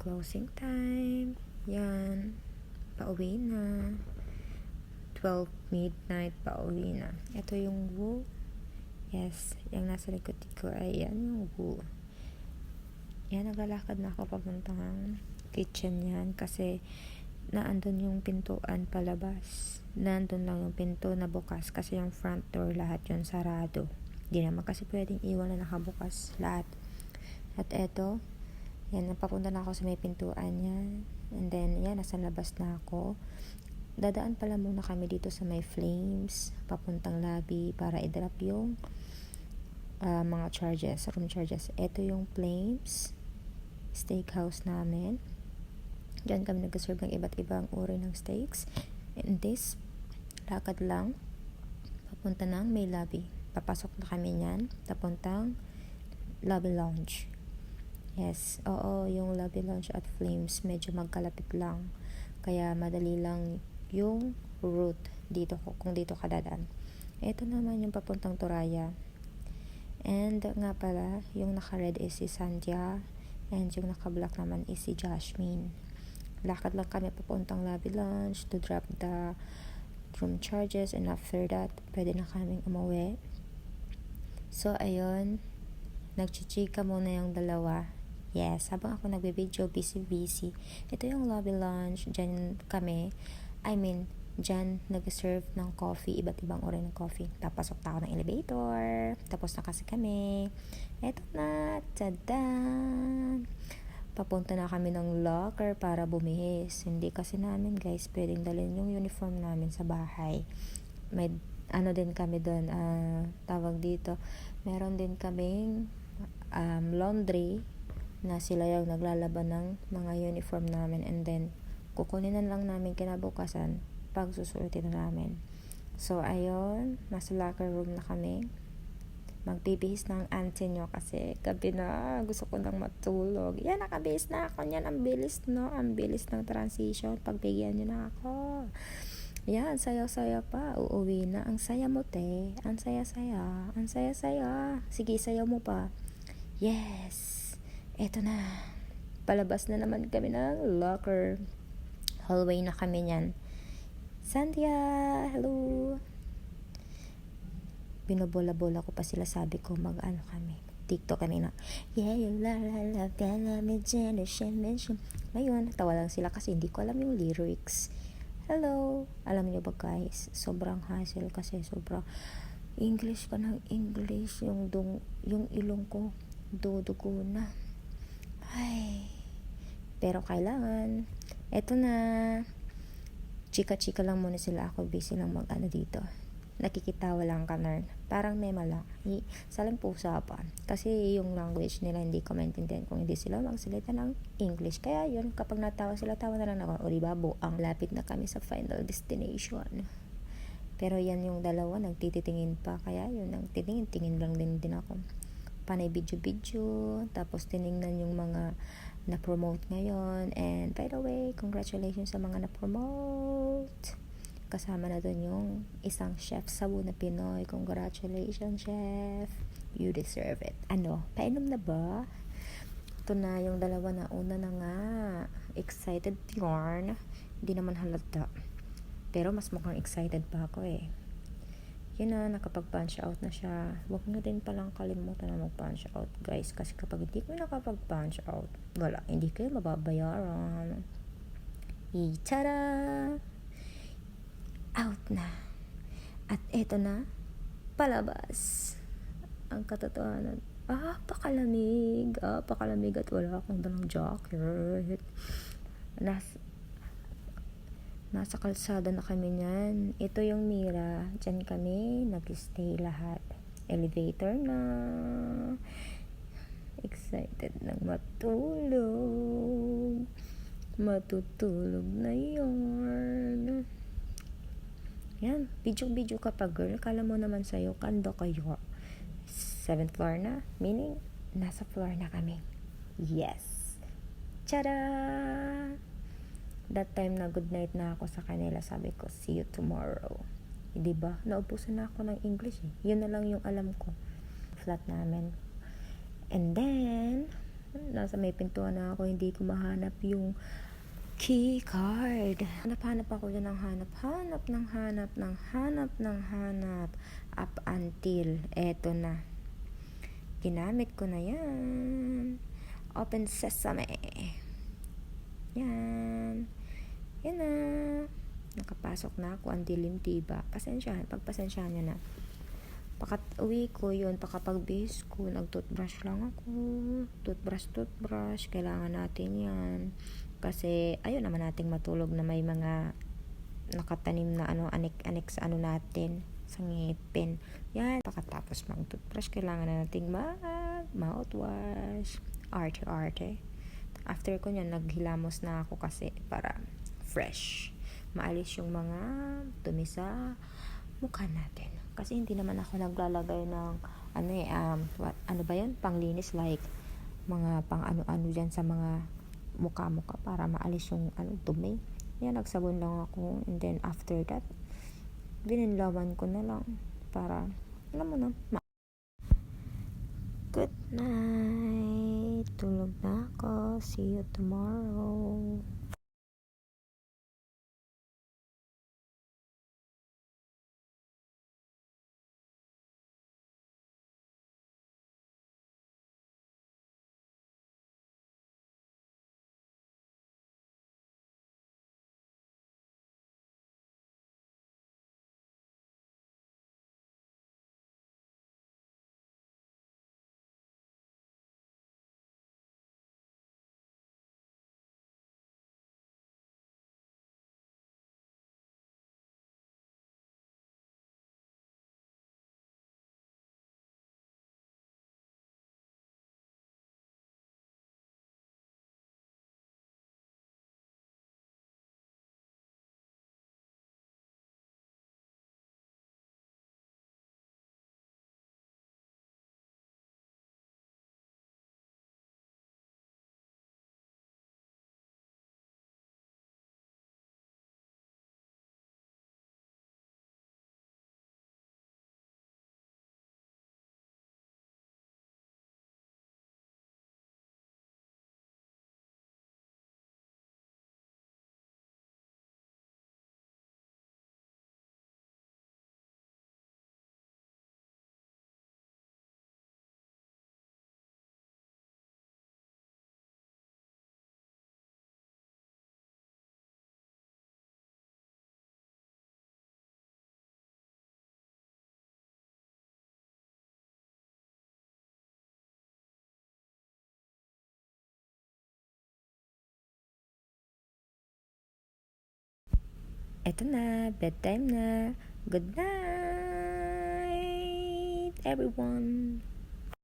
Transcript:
closing time. Yan. Pauwi na. 12 midnight, pauwi na. Ito yung Woo. Yes, yung nasa likod ko ay yan yung Woo. Yan, naglalakad na ako papuntang kitchen yan kasi naandun yung pintuan palabas. Nandun lang yung pinto na bukas kasi yung front door lahat yun sarado. Di naman kasi pwedeng iwan na nakabukas lahat. At eto, yan, napapunta na ako sa may pintuan yan. And then, yan, nasa labas na ako. Dadaan pala muna kami dito sa may Flames, papuntang lobby para i-drop yung mga charges, room charges. Ito yung Flames steakhouse namin. Diyan kami nag-serve ng iba't ibang uri ng steaks. And this, lakad lang, papunta ng may lobby. Papasok na kami niyan, papuntang lobby lounge. Yes, oo, yung lobby lounge at Flames, medyo magkalapit lang. Kaya madali lang yung route dito kung dito ka dadaan. Ito naman yung papuntang Toraya. And nga pala, yung naka-red is si Sandhya and yung naka-black naman is si Jasmine. Lakad lang kami papuntang lobby lounge to drop the room charges, and after that, pwede na kaming umuwi. So, ayun, nagchichika muna yung dalawa. Yes, habang ako nagbe-video, busy. Ito yung lobby lounge, dyan kami, dyan nag-serve ng coffee, iba't ibang uri ng coffee. Tapos pasok ako ng elevator, tapos na kasi kami. Eto na, tadan! Papunta na kami ng locker para bumihis. Hindi kasi namin, guys, pwedeng dalhin yung uniform namin sa bahay. May, din kami doon, tawag dito, meron din kaming laundry na sila yung naglalaban ng mga uniform namin, and then kukunin na lang namin kinabukasan pag susuotin na namin. So ayun, nasa locker room na kami, magbibihis ng auntie nyo kasi gabi na, gusto ko nang matulog. Yan, nakabihis na ako niyan. Ang bilis, no? Ang bilis ng transition. Pagbigyan nyo na ako. Yan, saya-saya pa. Uuwi na. Ang saya mo, te. Ang saya-saya. Ang saya-saya. Sige, sayaw mo pa. Yes. Eto na. Palabas na naman kami ng locker. Hallway na kami niyan. Sandhya, hello. Binobola-bola ko pa sila, sabi ko mag-ano kami, TikTok kami na, yeah, yung la la la la la mention. Ngayon, tawa lang sila kasi hindi ko alam yung lyrics. Hello, alam niyo ba guys, sobrang hassle kasi sobrang English ka ng English, yung ilong ko dudugo na. Ay, pero kailangan. Eto na, chika-chika lang muna sila, ako busy lang mag-ano dito, nakikitawa lang kanan, parang mema lang, salang pusa pa kasi yung language nila hindi ko maintindihan kung hindi sila magsalita ng English. Kaya yun, kapag natawa sila, tawa na lang ako. O diba, buang lapit na kami sa final destination. Pero yan, yung dalawa nagtititingin pa, kaya yun, nagtitingin lang din ako. Panay video, tapos tiningnan yung mga na-promote ngayon. And by the way, congratulations sa mga na-promote. Kasama na doon yung isang chef Sabu na Pinoy. Congratulations, chef. You deserve it. Ano, painom na ba? Ito na yung dalawa na una na nga. Excited yarn. Hindi naman halata. Pero mas mukhang excited pa ako eh. Yun na, nakapag-punch out na siya. Huwag nyo din palang kalimutan na mag-punch out, guys. Kasi kapag hindi ko nakapag-punch out, wala, hindi kayo mababayaran. Tada! Out na. At eto na, palabas. Ang katotohanan, pakalamig at wala akong dalang jacket. Nasa kalsada na kami niyan. Ito yung Mira. Diyan kami nag-stay lahat. Elevator na. Excited nang matulog. Matutulog na yarn. Yan, video ka pa girl. Kala mo naman sa'yo, kando kayo. 7th floor na, meaning, nasa floor na kami. Yes! Tada! That time na good night na ako sa kanila, sabi ko, see you tomorrow. Diba? Naubusan na ako ng English eh. Yun na lang yung alam ko. Flat namin. And then, nasa may pintuan na ako, hindi ko mahanap yung key card. Hanap ako dyan ng hanap up until eto na. Ginamit ko na yan. Open sesame. Yan. Yan na. Nakapasok na ako. Ang dilim, diba? Pagpasensyahan nyo na. Pakat uwi ko yun, pakapagbihis ko, nag-toothbrush lang ako. Toothbrush. Kailangan natin yan. Kasi, ayun naman nating matulog na may mga nakatanim na anik-anik sa natin, sa ngipin. Yan, pakatapos mag-toothbrush, kailangan na nating mouthwash. Arte. After ko nyan, naghilamos na ako kasi para fresh. Maalis yung mga dumi sa mukha natin. Kasi hindi naman ako naglalagay ng panglinis, like mga pang ano dyan sa mga mukha para maalis yung dumi. Yan, nagsabon lang ako, and then after that bininlawan ko na lang para alam mo na. Good night, tulog na ako, see you tomorrow. Eto na, bedtime na. Good night, everyone.